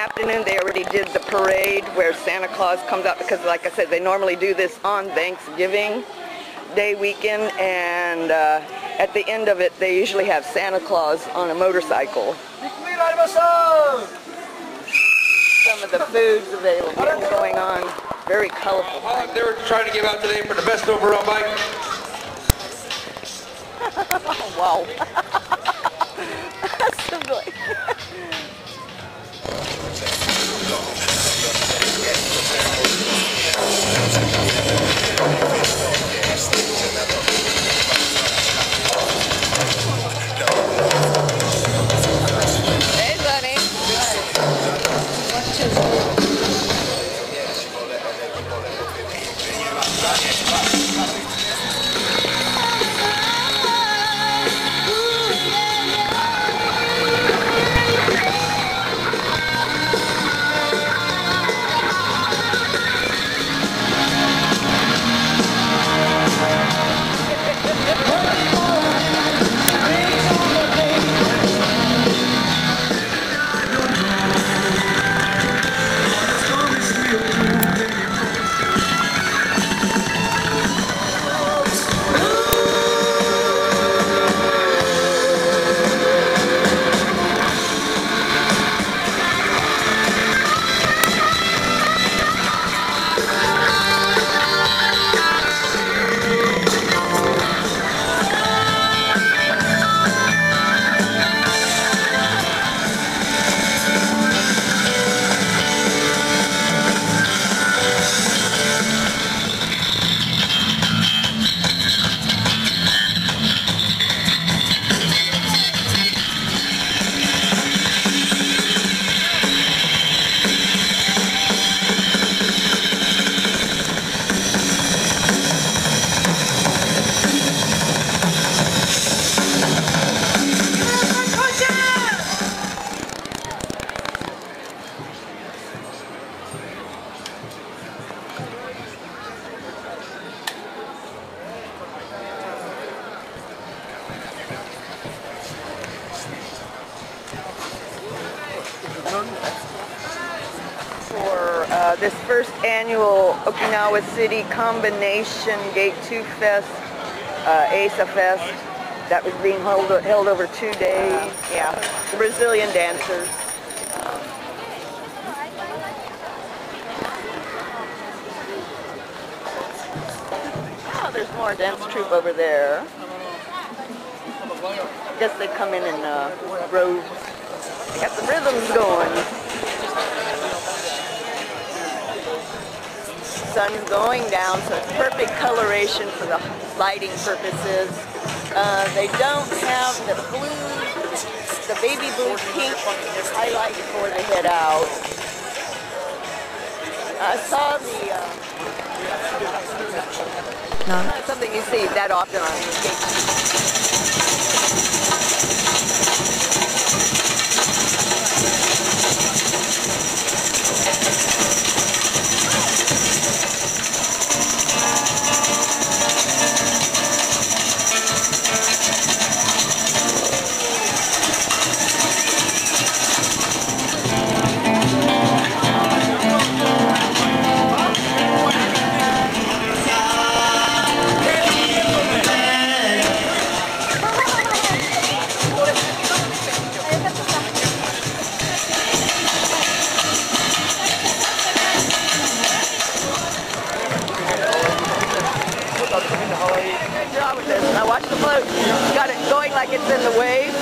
afternoon they already did the parade where Santa Claus comes out, because like I said, they normally do this on Thanksgiving Day weekend, and at the end of it they usually have Santa Claus on a motorcycle. Some of the foods available going on, very colorful. They were trying to give out today for the best overall bike. Wow. That's so good. Hey, buddy. For this first annual Okinawa City Combination Gate 2 Fest, ASA Fest, that was being held over 2 days. Yeah, the Brazilian dancers. Oh, there's more dance troupe over there. I guess they come in robes. They got the rhythms going. Sun's going down, so it's perfect coloration for the lighting purposes. They don't have the blue, the baby blue pink highlight before they head out. I saw the, not something you see that often on the skate. Good job with this. Now watch the float. Got it going like it's in the wave.